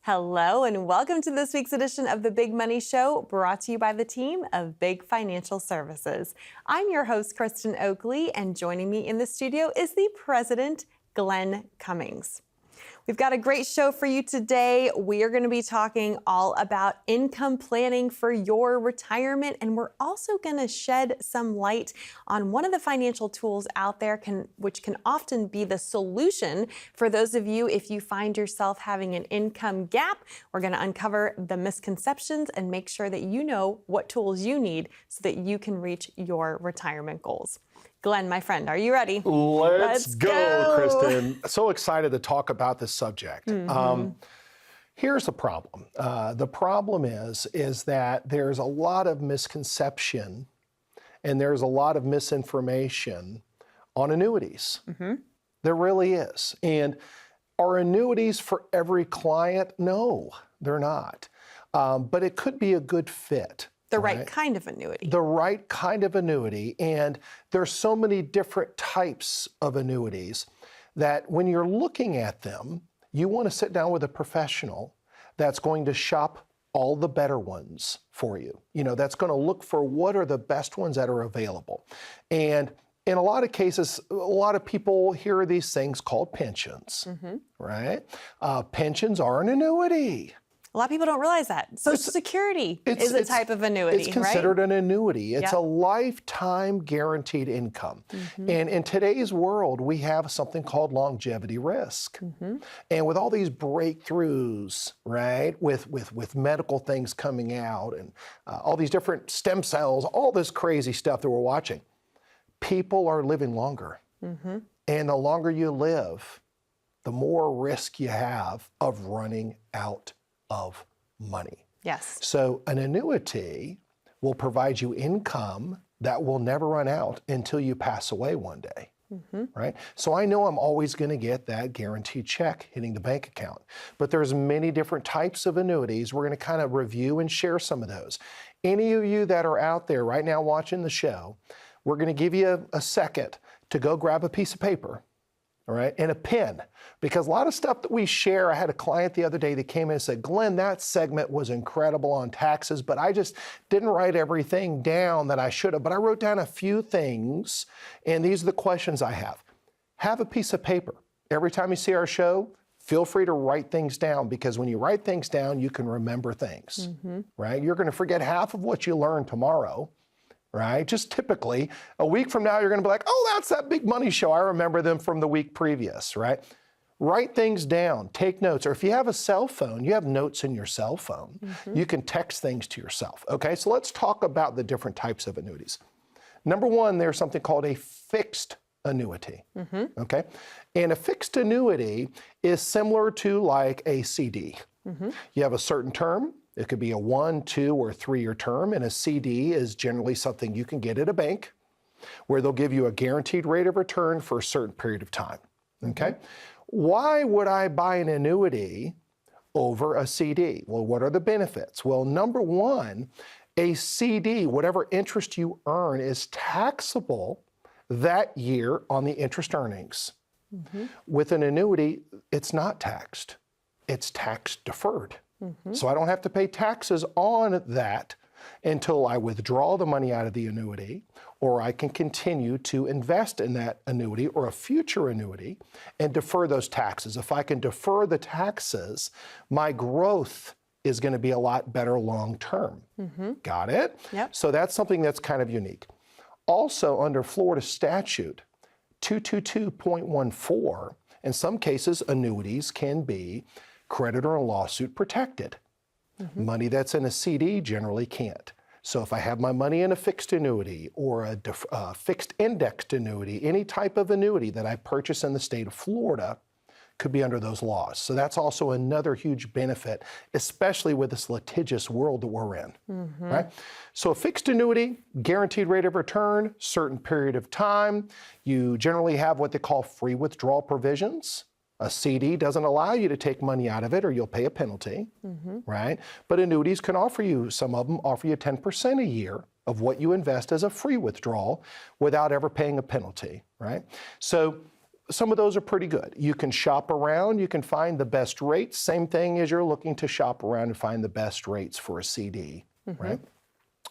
Hello, and welcome to this week's edition of the Big Money Show, brought to you by the team of Big Financial Services. I'm your host, Kristen Oakley, and joining me in the studio is the president, Glenn Cummings. We've got a great show for you today. We are going to be talking all about income planning for your retirement, and we're also going to shed some light on one of the financial tools out there which can often be the solution for those of you if you find yourself having an income gap. We're going to uncover the misconceptions and make sure that you know what tools you need so that you can reach your retirement goals. Glenn, my friend, are you ready? Let's go, Kristen. So excited to talk about this subject. Here's the problem. The problem is that there's a lot of misconception and there's a lot of misinformation on annuities. There really is. And are annuities for every client? No, they're not. But it could be a good fit. The right kind of annuity. The right kind of annuity. And there's so many different types of annuities that when you're looking at them, you want to sit down with a professional that's going to shop all the better ones for you. You know, that's going to look for what are the best ones that are available. And in a lot of cases, a lot of people hear these things called pensions, right? Pensions are an annuity. A lot of people don't realize that. Social Security is a type of annuity, right? It's considered an annuity. It's a lifetime guaranteed income. And in today's world, we have something called longevity risk. And with all these breakthroughs, right, with medical things coming out and all these different stem cells, all this crazy stuff that we're watching, people are living longer. And the longer you live, the more risk you have of running out of money. Yes. So an annuity will provide you income that will never run out until you pass away one day, right? So I know I'm always going to get that guaranteed check hitting the bank account, but there's many different types of annuities. We're going to kind of review and share some of those. Any of you that are out there right now watching the show, we're going to give you a second to go grab a piece of paper, all right, and a pen, because a lot of stuff that we share, I had a client the other day that came in and said, Glenn, that segment was incredible on taxes, but I just didn't write everything down that I should have, but I wrote down a few things, and these are the questions I have. Have a piece of paper. Every time you see our show, feel free to write things down, because when you write things down, you can remember things, right? You're going to forget half of what you learned tomorrow, right? Just typically, a week from now, you're going to be like, oh, that's that Big Money Show. I remember them from the week previous, right? Write things down, take notes, or if you have a cell phone, you have notes in your cell phone. You can text things to yourself, okay? So let's talk about the different types of annuities. Number one, there's something called a fixed annuity, okay? And a fixed annuity is similar to like a CD. You have a certain term. It could be a 1, 2, or 3-year term, and a CD is generally something you can get at a bank where they'll give you a guaranteed rate of return for a certain period of time, okay? Why would I buy an annuity over a CD? Well, what are the benefits? Well, number one, a CD, whatever interest you earn, is taxable that year on the interest earnings. With an annuity, it's not taxed. It's tax deferred. So I don't have to pay taxes on that until I withdraw the money out of the annuity, or I can continue to invest in that annuity or a future annuity and defer those taxes. If I can defer the taxes, my growth is going to be a lot better long term. Got it? Yep. So that's something that's kind of unique. Also, under Florida statute 222.14, in some cases, annuities can be creditor and lawsuit protected. Money that's in a CD generally can't. So if I have my money in a fixed annuity or a fixed indexed annuity, any type of annuity that I purchase in the state of Florida could be under those laws. So that's also another huge benefit, especially with this litigious world that we're in, right? So a fixed annuity, guaranteed rate of return, certain period of time. You generally have what they call free withdrawal provisions. A CD doesn't allow you to take money out of it or you'll pay a penalty, right? But annuities can offer you, some of them offer you 10% a year of what you invest as a free withdrawal without ever paying a penalty, right? So some of those are pretty good. You can shop around, you can find the best rates. Same thing as you're looking to shop around and find the best rates for a CD, right?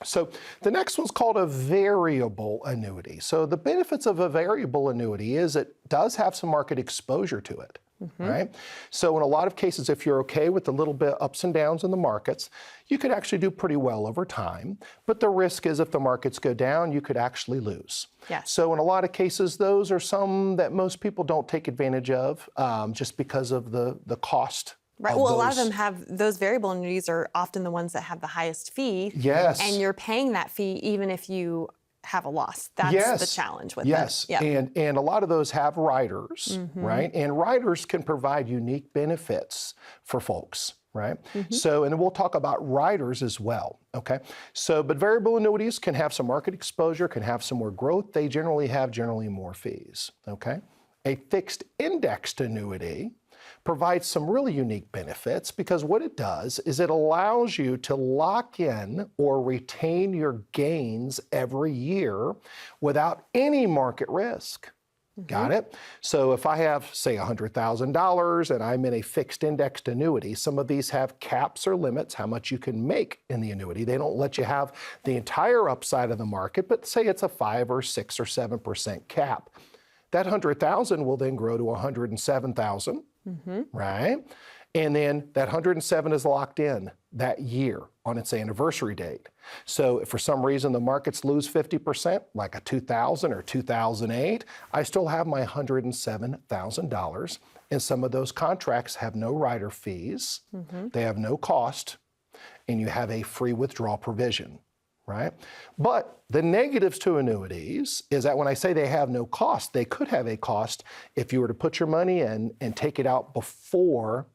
So the next one's called a variable annuity. So the benefits of a variable annuity is it does have some market exposure to it. Right? So in a lot of cases, if you're okay with the little bit ups and downs in the markets, you could actually do pretty well over time. But the risk is if the markets go down, you could actually lose. Yes. So in a lot of cases, those are some that most people don't take advantage of just because of the cost. Right. Well, a lot of them have those variable annuities are often the ones that have the highest fee. Yes. And you're paying that fee even if you have a loss. That's the challenge with yes. them. Yes. And a lot of those have riders, right? And riders can provide unique benefits for folks, right? So, and we'll talk about riders as well, okay? So, but variable annuities can have some market exposure, can have some more growth. They generally have more fees, okay? A fixed indexed annuity provides some really unique benefits because what it does is it allows you to lock in or retain your gains every year without any market risk. Got it? So if I have, say, $100,000 and I'm in a fixed indexed annuity, some of these have caps or limits how much you can make in the annuity. They don't let you have the entire upside of the market, but say it's a 5 or 6 or 7% cap. That 100,000 will then grow to 107,000. Right? And then that 107 is locked in that year on its anniversary date. So if for some reason the markets lose 50%, like a 2000 or 2008, I still have my $107,000. And some of those contracts have no rider fees, they have no cost, and you have a free withdrawal provision. Right? But the negatives to annuities is that when I say they have no cost, they could have a cost if you were to put your money in and take it out before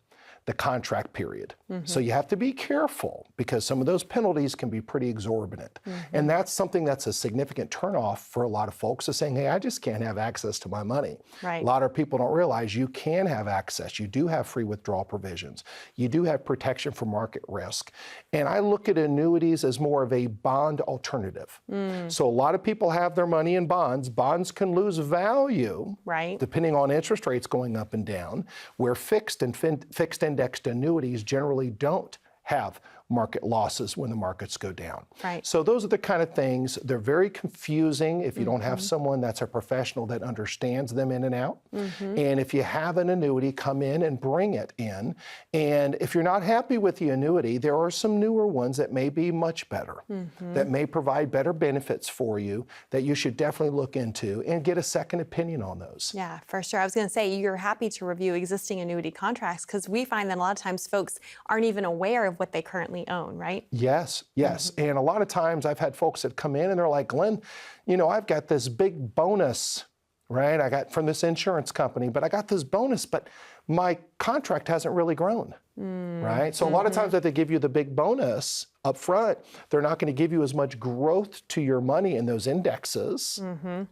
the contract period. So you have to be careful because some of those penalties can be pretty exorbitant. And that's something that's a significant turnoff for a lot of folks is saying, hey, I just can't have access to my money. Right. A lot of people don't realize you can have access. You do have free withdrawal provisions. You do have protection from market risk. And I look at annuities as more of a bond alternative. So a lot of people have their money in bonds. Bonds can lose value depending on interest rates going up and down, where fixed indexed annuities generally don't have market losses when the markets go down. Right. So those are the kind of things, they're very confusing if you don't have someone that's a professional that understands them in and out. And if you have an annuity, come in and bring it in. And if you're not happy with the annuity, there are some newer ones that may be much better, that may provide better benefits for you that you should definitely look into and get a second opinion on those. Yeah, for sure. I was going to say you're happy to review existing annuity contracts because we find that a lot of times folks aren't even aware of what they currently own, right? Yes, yes. And a lot of times I've had folks that come in and they're like, Glenn, you know, I've got this big bonus, right? I got from this insurance company, but I got this bonus, but my contract hasn't really grown, right? So a lot of times if they give you the big bonus up front, they're not going to give you as much growth to your money in those indexes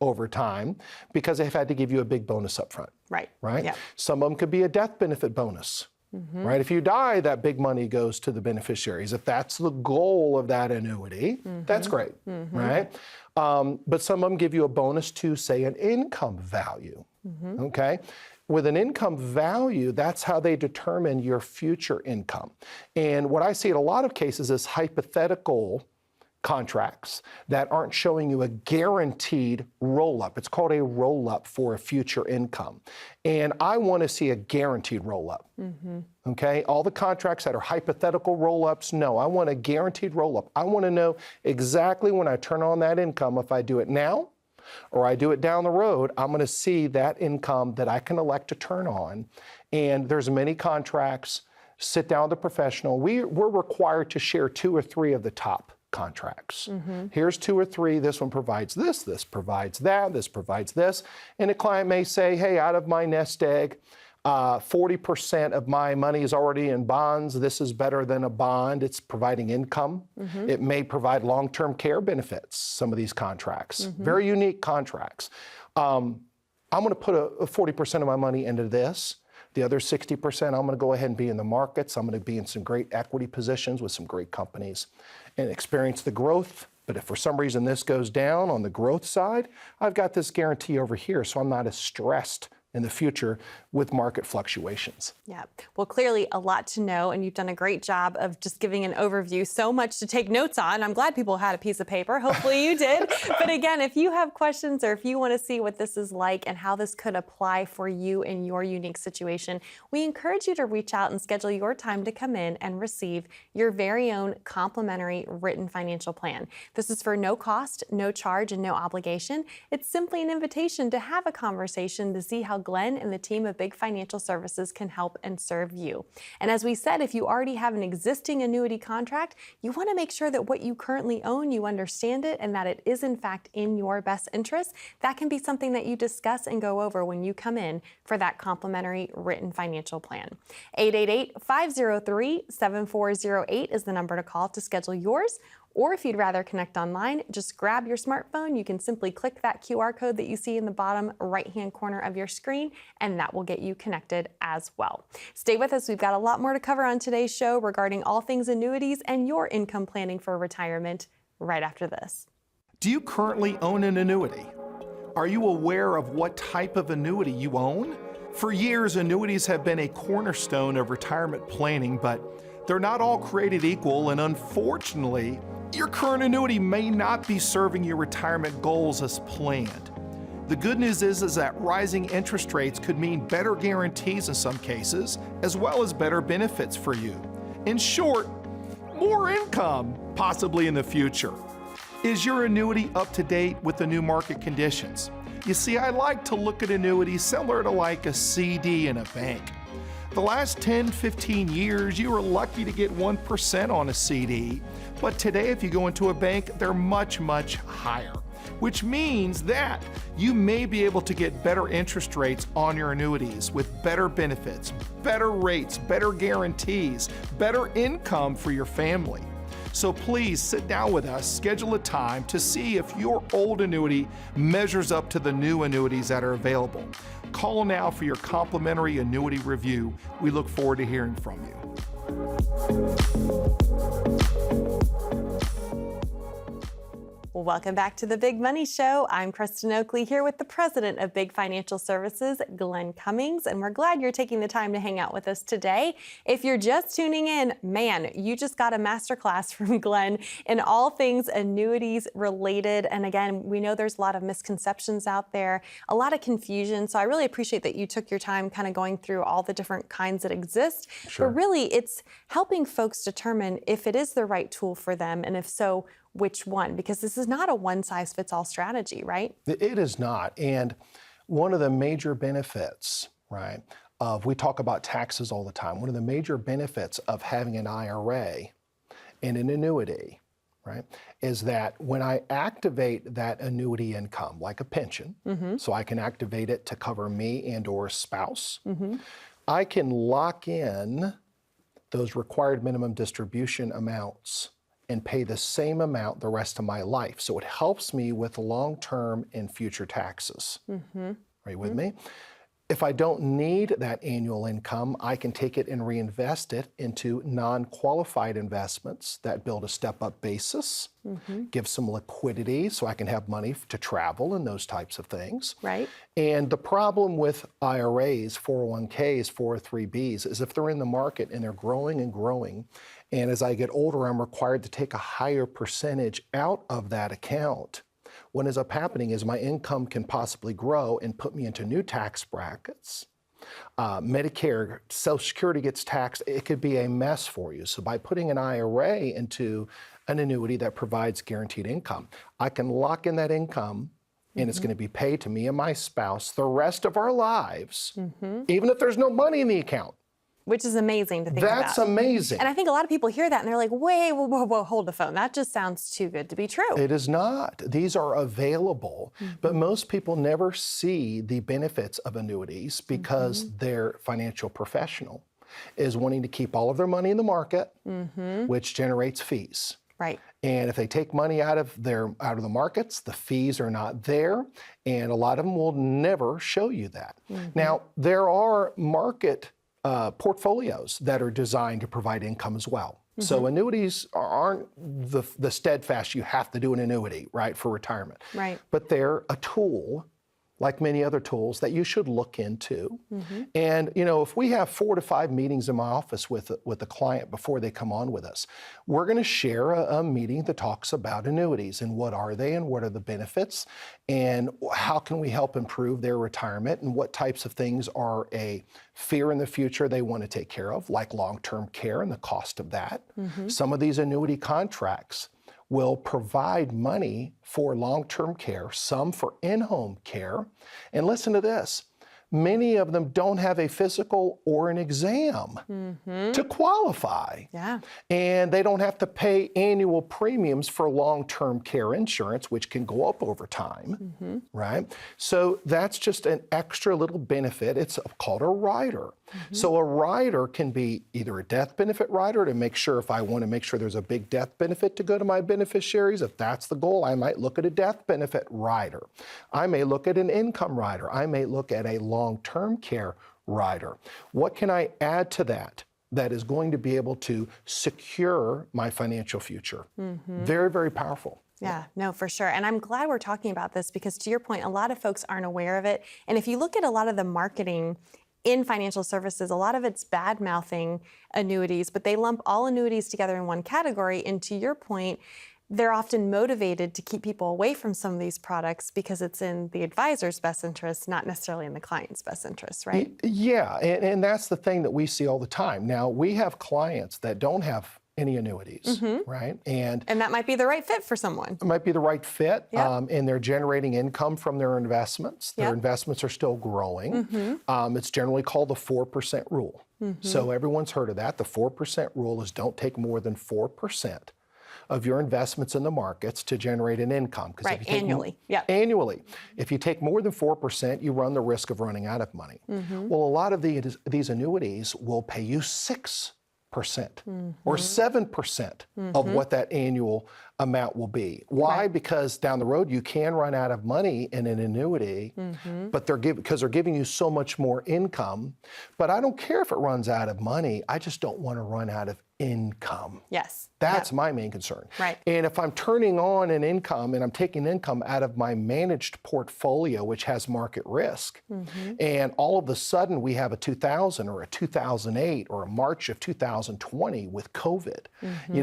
over time because they've had to give you a big bonus up front. Right. Right? Yeah. Some of them could be a death benefit bonus. Right? If you die, that big money goes to the beneficiaries. If that's the goal of that annuity, that's great, right? But some of them give you a bonus to, say, an income value, okay? With an income value, that's how they determine your future income. And what I see in a lot of cases is hypothetical contracts that aren't showing you a guaranteed roll-up. It's called a roll-up for a future income. And I want to see a guaranteed roll-up, okay? All the contracts that are hypothetical roll-ups, no, I want a guaranteed roll-up. I want to know exactly when I turn on that income, if I do it now or I do it down the road, I'm going to see that income that I can elect to turn on. And there's many contracts, sit down with a professional. We're required to share 2 or 3 of the top contracts. Here's 2 or 3, this one provides this provides that, this provides this. And a client may say, hey, out of my nest egg, 40% of my money is already in bonds. This is better than a bond. It's providing income. It may provide long-term care benefits, some of these contracts. Very unique contracts. I'm going to put a 40% of my money into this. The other 60%, I'm going to go ahead and be in the markets. I'm going to be in some great equity positions with some great companies and experience the growth. But if for some reason this goes down on the growth side, I've got this guarantee over here, so I'm not as stressed in the future with market fluctuations. Yeah. Well, clearly a lot to know, and you've done a great job of just giving an overview. So much to take notes on. I'm glad people had a piece of paper. Hopefully you did. But again, if you have questions or if you want to see what this is like and how this could apply for you in your unique situation, we encourage you to reach out and schedule your time to come in and receive your very own complimentary written financial plan. This is for no cost, no charge, and no obligation. It's simply an invitation to have a conversation to see how Glenn and the team of Big Financial Services can help and serve you. And as we said, if you already have an existing annuity contract, you want to make sure that what you currently own, you understand it, and that it is in fact in your best interest. That can be something that you discuss and go over when you come in for that complimentary written financial plan. 888-503-7408 is the number to call to schedule yours. Or if you'd rather connect online, just grab your smartphone. You can simply click that QR code that you see in the bottom right-hand corner of your screen, and that will get you connected as well. Stay with us. We've got a lot more to cover on today's show regarding all things annuities and your income planning for retirement right after this. Do you currently own an annuity? Are you aware of what type of annuity you own? For years, annuities have been a cornerstone of retirement planning, but they're not all created equal, and unfortunately, your current annuity may not be serving your retirement goals as planned. The good news is that rising interest rates could mean better guarantees in some cases, as well as better benefits for you. In short, more income, possibly in the future. Is your annuity up to date with the new market conditions? You see, I like to look at annuities similar to like a CD in a bank. The last 10, 15 years, you were lucky to get 1% on a CD, but today if you go into a bank, they're much, much higher, which means that you may be able to get better interest rates on your annuities with better benefits, better rates, better guarantees, better income for your family. So please sit down with us, schedule a time to see if your old annuity measures up to the new annuities that are available. Call now for your complimentary annuity review. We look forward to hearing from you. Well, welcome back to the Big Money Show. I'm Kristen Oakley here with the president of Big Financial Services, Glenn Cummings, and we're glad you're taking the time to hang out with us today. If you're just tuning in, man, you just got a masterclass from Glenn in all things annuities related. And again, we know there's a lot of misconceptions out there, a lot of confusion. So I really appreciate that you took your time kind of going through all the different kinds that exist. Sure. But really, it's helping folks determine if it is the right tool for them, and if so, which one, because this is not a one-size-fits-all strategy, right? It is not. And one of the major benefits, right, we talk about taxes all the time. One of the major benefits of having an IRA and an annuity, right, is that when I activate that annuity income, like a pension, so I can activate it to cover me and or a spouse, I can lock in those required minimum distribution amounts and pay the same amount the rest of my life. So it helps me with long-term and future taxes. Are you with me? If I don't need that annual income, I can take it and reinvest it into non-qualified investments that build a step-up basis, give some liquidity so I can have money to travel and those types of things. Right. And the problem with IRAs, 401ks, 403bs is if they're in the market and they're growing and growing, and as I get older, I'm required to take a higher percentage out of that account. What ends up happening is my income can possibly grow and put me into new tax brackets. Medicare, Social Security gets taxed. It could be a mess for you. So by putting an IRA into an annuity that provides guaranteed income, I can lock in that income and it's going to be paid to me and my spouse the rest of our lives, even if there's no money in the account. Which is amazing to think about. That's amazing. And I think a lot of people hear that and they're like, wait, whoa, hold the phone. That just sounds too good to be true. It is not. These are available, but most people never see the benefits of annuities because their financial professional is wanting to keep all of their money in the market, which generates fees. Right. And if they take money out of the markets, the fees are not there, and a lot of them will never show you that. Now, there are market portfolios that are designed to provide income as well. So annuities aren't the steadfast, you have to do an annuity, right, for retirement. Right. But they're a tool like many other tools, that you should look into. And if we have 4 to 5 meetings in my office with a client before they come on with us, we're going to share a meeting that talks about annuities and what are they and what are the benefits and how can we help improve their retirement and what types of things are a fear in the future they want to take care of, like long-term care and the cost of that. Some of these annuity contracts will provide money for long-term care, some for in-home care. And listen to this, many of them don't have a physical or an exam to qualify. Yeah. And they don't have to pay annual premiums for long-term care insurance, which can go up over time, right? So that's just an extra little benefit. It's called a rider. So a rider can be either a death benefit rider to make sure if I want to make sure there's a big death benefit to go to my beneficiaries. If that's the goal, I might look at a death benefit rider. I may look at an income rider. I may look at a long-term care rider. What can I add to that is going to be able to secure my financial future? Very, very powerful. Yeah, no, for sure. And I'm glad we're talking about this because to your point, a lot of folks aren't aware of it. And if you look at a lot of the marketing in financial services, a lot of it's bad-mouthing annuities, but they lump all annuities together in one category. And to your point, they're often motivated to keep people away from some of these products because it's in the advisor's best interest, not necessarily in the client's best interest, right? Yeah, and that's the thing that we see all the time. Now, we have clients that don't have any annuities, right? And that might be the right fit for someone. It might be the right fit, and they're generating income from their investments. Their investments are still growing. It's generally called the 4% rule. So everyone's heard of that. The 4% rule is don't take more than 4% of your investments in the markets to generate an income. Right, annually. Annually. If you take more than 4%, you run the risk of running out of money. Well, a lot of these annuities will pay you 6% or 7% of what that annual amount will be. Why? Right. Because down the road you can run out of money in an annuity, but because they're giving you so much more income. But I don't care if it runs out of money. I just don't want to run out of income. Yes. That's my main concern. Right. And if I'm turning on an income and I'm taking income out of my managed portfolio, which has market risk, and all of a sudden we have a 2000 or a 2008 or a March of 2020 with COVID,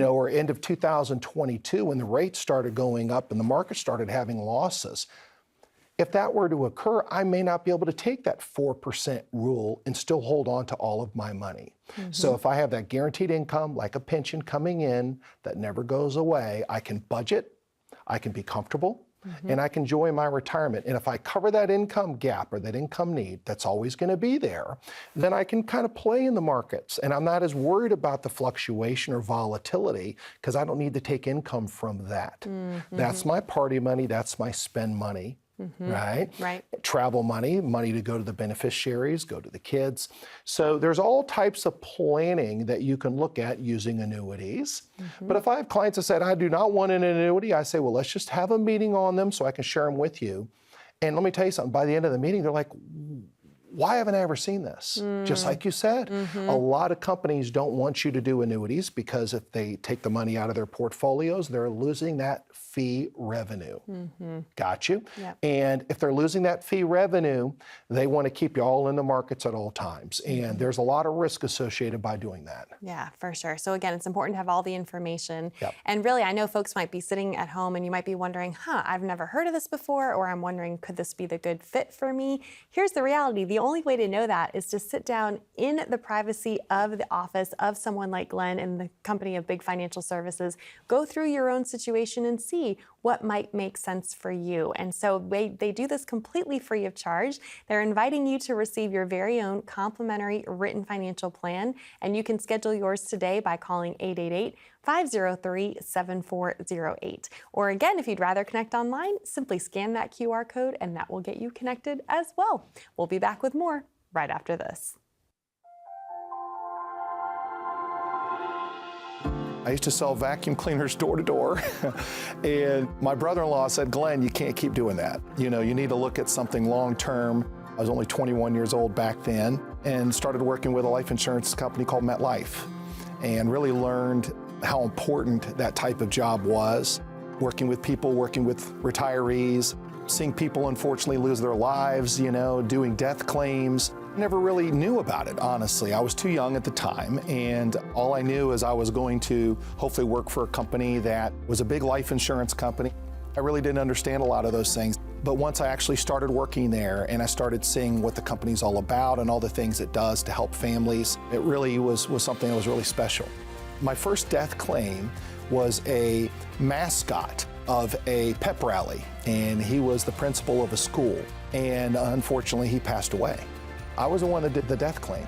or end of 2022 when the rates started going up and the market started having losses. If that were to occur, I may not be able to take that 4% rule and still hold on to all of my money. So if I have that guaranteed income, like a pension coming in that never goes away, I can budget, I can be comfortable, and I can enjoy my retirement. And if I cover that income gap or that income need that's always going to be there, then I can kind of play in the markets. And I'm not as worried about the fluctuation or volatility because I don't need to take income from that. That's my party money, that's my spend money. Right? Travel money to go to the beneficiaries, go to the kids. So there's all types of planning that you can look at using annuities. But if I have clients that said, I do not want an annuity, I say, well, let's just have a meeting on them so I can share them with you. And let me tell you something, by the end of the meeting, they're like, why haven't I ever seen this? Just like you said, a lot of companies don't want you to do annuities because if they take the money out of their portfolios, they're losing that fee revenue. Got you? Yep. And if they're losing that fee revenue, they want to keep you all in the markets at all times. And there's a lot of risk associated by doing that. Yeah, for sure. So again, it's important to have all the information. Yep. And really, I know folks might be sitting at home and you might be wondering, I've never heard of this before, or I'm wondering, could this be the good fit for me? Here's the reality. The only way to know that is to sit down in the privacy of the office of someone like Glenn in the company of Big Financial Services, go through your own situation and see what might make sense for you. And so they do this completely free of charge. They're inviting you to receive your very own complimentary written financial plan, and you can schedule yours today by calling 888-503-7408. Or again, if you'd rather connect online, simply scan that QR code and that will get you connected as well. We'll be back with more right after this. I used to sell vacuum cleaners door to door, and my brother-in-law said, Glenn, you can't keep doing that. You need to look at something long-term. I was only 21 years old back then and started working with a life insurance company called MetLife and really learned how important that type of job was, working with people, working with retirees, seeing people unfortunately lose their lives, doing death claims. I never really knew about it, honestly. I was too young at the time, and all I knew is I was going to hopefully work for a company that was a big life insurance company. I really didn't understand a lot of those things. But once I actually started working there and I started seeing what the company's all about and all the things it does to help families, it really was something that was really special. My first death claim was a mascot of a pep rally, and he was the principal of a school, and unfortunately he passed away. I was the one that did the death claim,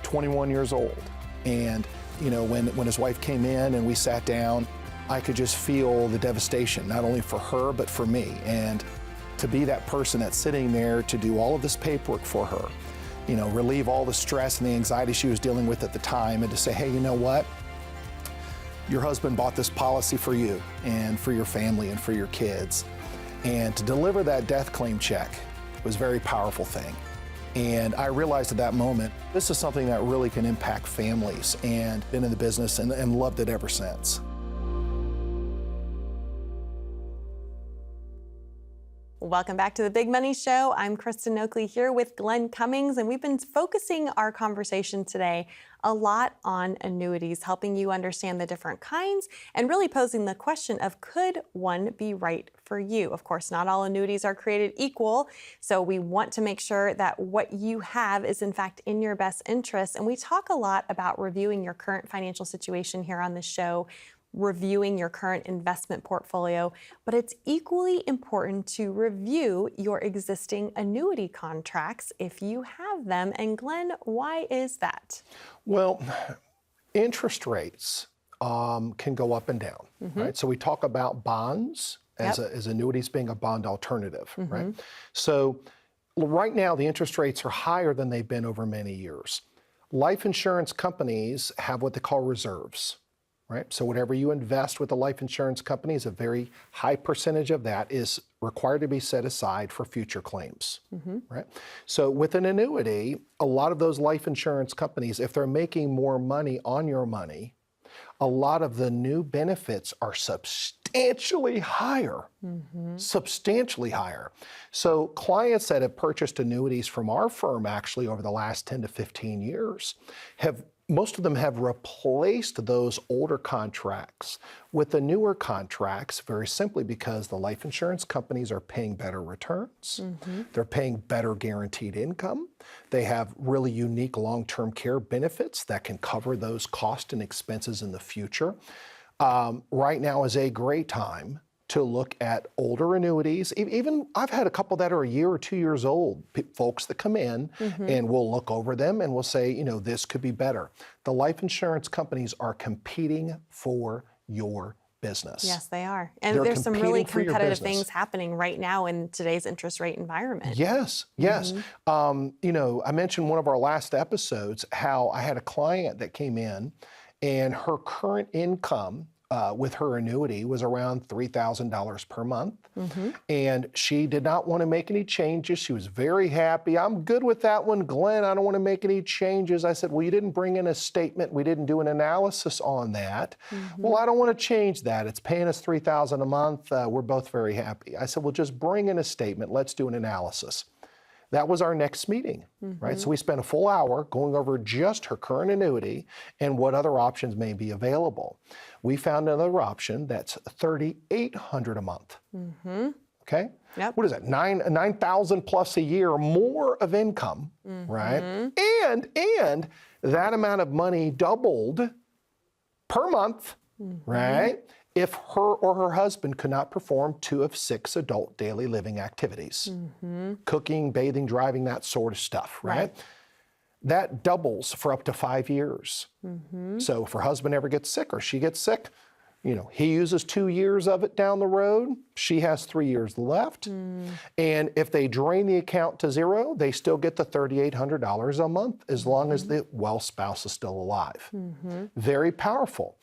21 years old. And when his wife came in and we sat down, I could just feel the devastation, not only for her, but for me. And to be that person that's sitting there to do all of this paperwork for her, relieve all the stress and the anxiety she was dealing with at the time, and to say, hey, you know what? Your husband bought this policy for you and for your family and for your kids. And to deliver that death claim check was a very powerful thing. And I realized at that moment, this is something that really can impact families, and been in the business and loved it ever since. Welcome back to the Big Money Show. I'm Kristen Oakley here with Glenn Cummings, and we've been focusing our conversation today a lot on annuities, helping you understand the different kinds and really posing the question of, could one be right for you? Of course, not all annuities are created equal, so we want to make sure that what you have is in fact in your best interest. And we talk a lot about reviewing your current financial situation here on the show, reviewing your current investment portfolio, but it's equally important to review your existing annuity contracts if you have them. And Glenn, why is that? Well, interest rates can go up and down, right? So we talk about bonds as annuities being a bond alternative, right? So right now the interest rates are higher than they've been over many years. Life insurance companies have what they call reserves. Right? So whatever you invest with the life insurance companies, a very high percentage of that is required to be set aside for future claims. Right? So with an annuity, a lot of those life insurance companies, if they're making more money on your money, a lot of the new benefits are substantially higher. Substantially higher. So clients that have purchased annuities from our firm actually over the last 10 to 15 years most of them have replaced those older contracts with the newer contracts, very simply because the life insurance companies are paying better returns. They're paying better guaranteed income. They have really unique long-term care benefits that can cover those costs and expenses in the future. Right now is a great time to look at older annuities. Even I've had a couple that are a year or 2 years old, folks that come in and we'll look over them and we'll say, this could be better. The life insurance companies are competing for your business. Yes, they are. And there's some really competitive things happening right now in today's interest rate environment. Yes. I mentioned one of our last episodes how I had a client that came in and her current income with her annuity was around $3,000 per month. And she did not want to make any changes. She was very happy. I'm good with that one, Glenn. I don't want to make any changes. I said, well, you didn't bring in a statement. We didn't do an analysis on that. Well, I don't want to change that. It's paying us $3,000 a month. We're both very happy. I said, well, just bring in a statement. Let's do an analysis. That was our next meeting, right? So we spent a full hour going over just her current annuity and what other options may be available. We found another option that's $3,800 a month. Okay? What is that? $9,000 plus a year more of income, right? And that amount of money doubled per month, right? If her or her husband could not perform 2 of 6 adult daily living activities, cooking, bathing, driving, that sort of stuff, right? That doubles for up to 5 years. So if her husband ever gets sick or she gets sick, he uses 2 years of it down the road. She has 3 years left. And if they drain the account to zero, they still get the $3,800 a month as long as the spouse is still alive. Very powerful.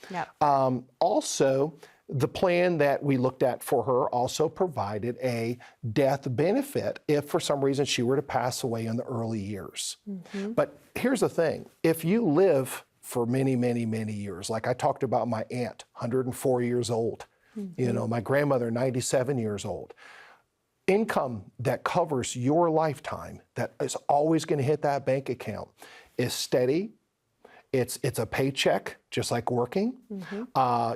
Also, the plan that we looked at for her also provided a death benefit if for some reason she were to pass away in the early years. But here's the thing. If you live for many, many, many years. Like I talked about my aunt, 104 years old. My grandmother, 97 years old. income that covers your lifetime, that is always going to hit that bank account, is steady. It's a paycheck, just like working.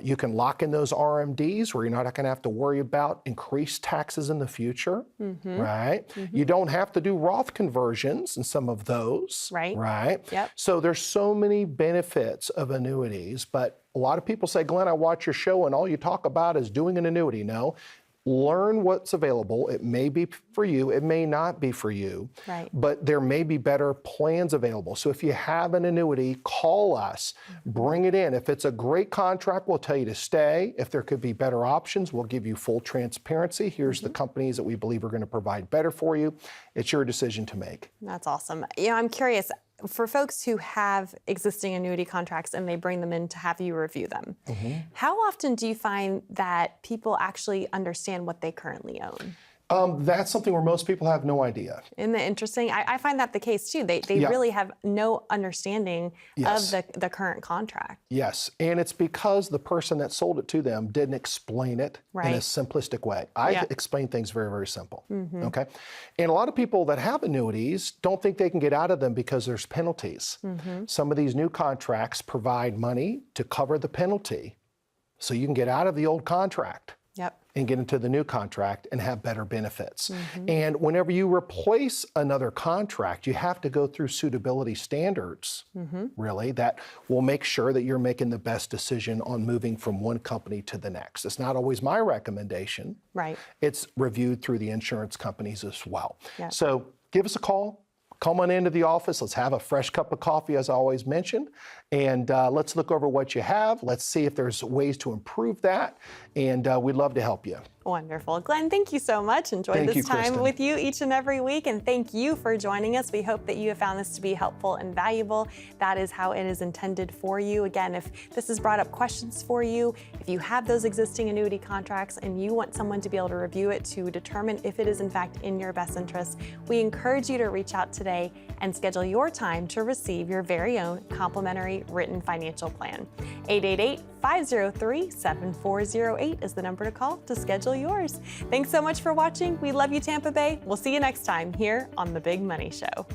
You can lock in those RMDs where you're not going to have to worry about increased taxes in the future, right? You don't have to do Roth conversions in some of those, right? Yep. So there's so many benefits of annuities, but a lot of people say, Glenn, I watch your show and all you talk about is doing an annuity. No. Learn what's available. It may be for you, it may not be for you, but there may be better plans available. So if you have an annuity, call us, bring it in. If it's a great contract, we'll tell you to stay. If there could be better options, we'll give you full transparency. Here's the companies that we believe are going to provide better for you. It's your decision to make. That's awesome. I'm curious, for folks who have existing annuity contracts and they bring them in to have you review them, how often do you find that people actually understand what they currently own? That's something where most people have no idea. Isn't that interesting? I find that the case too. They really have no understanding of the current contract. Yes, and it's because the person that sold it to them didn't explain it in a simplistic way. I explain things very, very simple, okay? And a lot of people that have annuities don't think they can get out of them because there's penalties. Some of these new contracts provide money to cover the penalty so you can get out of the old contract. And get into the new contract and have better benefits. And whenever you replace another contract, you have to go through suitability standards, really, that will make sure that you're making the best decision on moving from one company to the next. It's not always my recommendation. It's reviewed through the insurance companies as well. So give us a call. Come on into the office. Let's have a fresh cup of coffee, as I always mention, and let's look over what you have. Let's see if there's ways to improve that, and we'd love to help you. Wonderful. Glenn, thank you so much. Enjoyed this time with you each and every week, and thank you for joining us. We hope that you have found this to be helpful and valuable. That is how it is intended for you. Again, if this has brought up questions for you, if you have those existing annuity contracts and you want someone to be able to review it to determine if it is in fact in your best interest, we encourage you to reach out today and schedule your time to receive your very own complimentary written financial plan. 888-503-7408 is the number to call to schedule yours. Thanks so much for watching. We love you, Tampa Bay. We'll see you next time here on The Big Money Show.